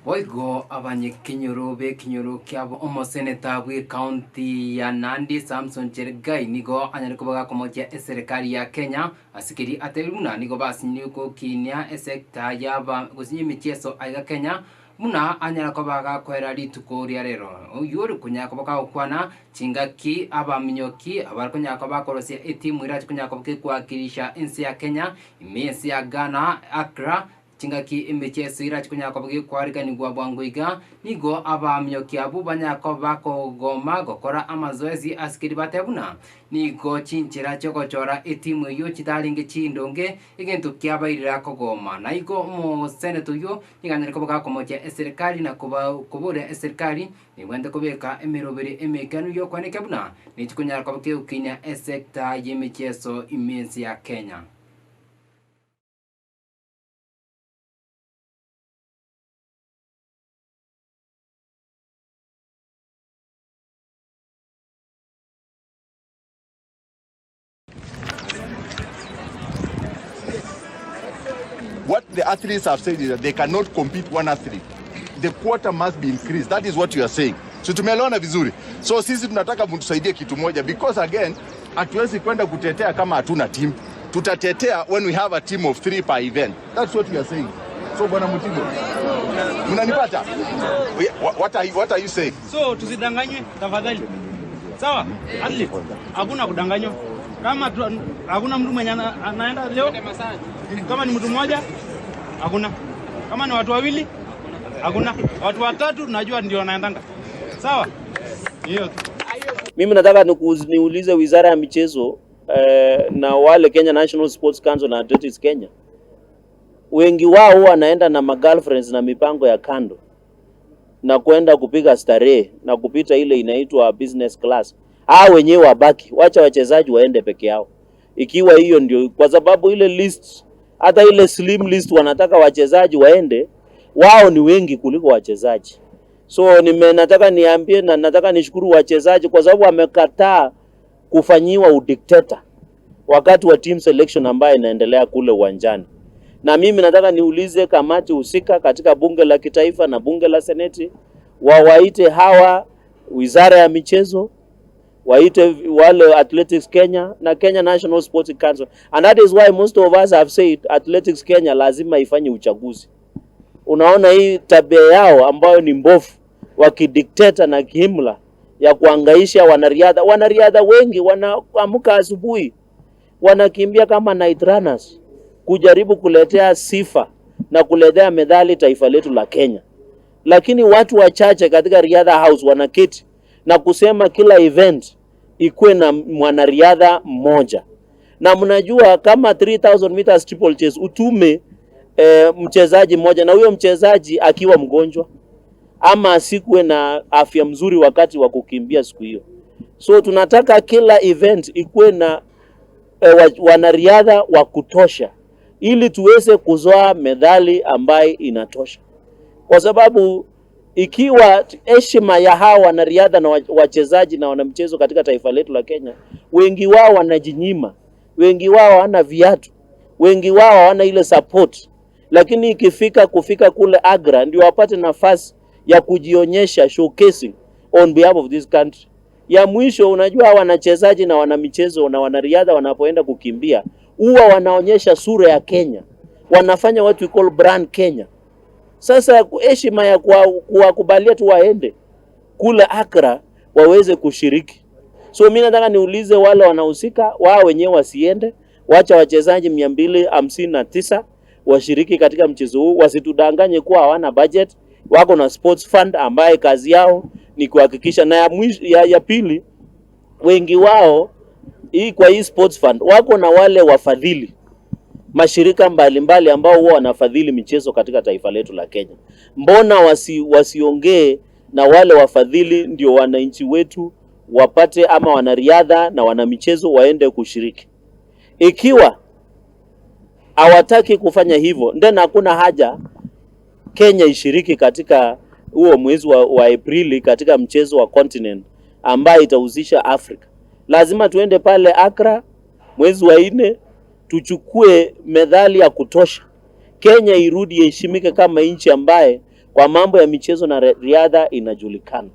Oigo abanyekinyorobe kinyoro kyabo Omosanata bwe county ya Nandi Samson Eserekali nigo anyariko baga Komochia Eserekali ya Kenya asikiri ateruna nigo basinyuko kinya esekta yaba gusinyi michezo aiga Kenya muna anyariko baga kwera lituko ria rero uyuru kunyako baka okwana chingaki abaminyoki abarikunyako bakorosia etimu ira kunyako kwakirisha insi ya Kenya imesi ya Ghana Accra chingaki imichezo ira chikunyako bagi kwarigani gwa bwanguiga nigo abamyoki abu banyako bako goma gokora amazoezi askiri batebuna nigo chinchira chogochora etimu yo chitalinge chindonge igento kyabairira kogoma na igo mo senator yo niganyere ko baka Komochia Eserekali na kubure Eserekali ni wende kubeka emirobere emekanu yo kwaneke buna ni chikunyako bagi ukinya esekta yemichezo imensi ya Kenya. What the athletes have said is that they cannot compete one athlete. The quota must be increased. That is what you are saying. So tumeelewana vizuri. So sisi tunataka mtusaidie kitu moja because again hatuwezi kwenda kutetea kama hatuna team. Tutatetea when we have a team of 3 per event. That's what you are saying. So bwana Mutigo. Mnanipata? What are you saying? So tusidanganywe tafadhali. Sawa? Athlete. Hakuna kudanganywa. Kama hakuna mtu mwenye anaenda leo, kama ni mtu mmoja hakuna, kama ni watu wawili hakuna, watu watatu najua ndio wanaendanga. Sawa? Hiyo. Mimi nataka niulize Wizara ya Michezo na wale Kenya National Sports Council na Athletics Kenya. Wengi wao wanaenda na magirlfriends na mipango ya kando na kwenda kupiga starehe na kupita ile inaitwa business class. Wenyewe wabaki, wacha wachezaji waende peke yao. Ikiwa hiyo ndio, kwa sababu ile list, hata ile slim list wanataka wachezaji waende, wao ni wengi kuliko wachezaji. So nataka niambie na nataka nishukuru wachezaji kwa sababu wamekataa kufanyiwa udikteta wakati wa team selection ambayo inaendelea kule uwanjani. Na mimi nataka niulize kamati husika katika bunge la kitaifa na bunge la seneti wawaite hawa Wizara ya Michezo, waite wale Athletics Kenya na Kenya National Sports Council. And that is why most of us have said Athletics Kenya lazima ifanye uchaguzi. Unaona hii tabia yao ambayo ni mbovu wakidikteta na kihimla ya kuangaisha wanariadha. Wanariadha wengi wanaamka asubuhi wanakimbia kama night runners kujaribu kuletea sifa na kuletea medali taifa letu la Kenya. Lakini watu wachache katika riadha house wanaketi na kusema kila event ikuwe na mwanariadha mmoja. Na mnajua kama 3000 meters steeple chase utume mchezaji mmoja na huyo mchezaji akiwa mgonjwa ama asikuwe na afya mzuri wakati wa kukimbia siku hiyo. So tunataka kila event ikuwe na wanariadha wa kutosha ili tuweze kuzoa medali ambaye inatosha. Kwa sababu ikiwa heshima ya hawa wanariadha na wachezaji na wanamchezo katika taifa letu la Kenya, wengi wao wanajinyima, wengi wao hawana viatu, wengi wao hawana ile support. Lakini ikifika kule Agra ndio wapate nafasi ya kujionyesha, showcasing on behalf of this country. Ya mwisho, unajua wanachezaji na wanamichezo na wanariadha wanapoenda kukimbia huwa wanaonyesha sura ya Kenya, wanafanya what we call brand Kenya. Sasa heshima ya kuwakubalia tu waende kula Accra waweze kushiriki. So mimi nataka niulize wale wanahusika, wao wenyewe wasiende, wacha wachezaji 259 washiriki katika mchezo huu. Wasitudanganye kuwa hawana budget, wako na sports fund ambaye kazi yao ni kuhakikisha. Na ya pili, wengi wao kwa hii sports fund wako na wale wafadhili, mashirika mbalimbali ambao huwa wanafadhili michezo katika taifa letu la Kenya. Mbona wasiongee na wale wafadhili ndio wananchi wetu wapate, ama wanariadha na wanamichezo waende kushiriki? Ikiwa hawataki kufanya hivyo, ndio hakuna haja Kenya ishiriki katika huo mwezi wa Aprili katika mchezo wa continent ambaye itahusisha Afrika. Lazima tuende pale Accra mwezi wa 4 tuchukue medali ya kutosha. Kenya irudi heshimike kama nchi ambaye kwa mambo ya michezo na riadha inajulikana.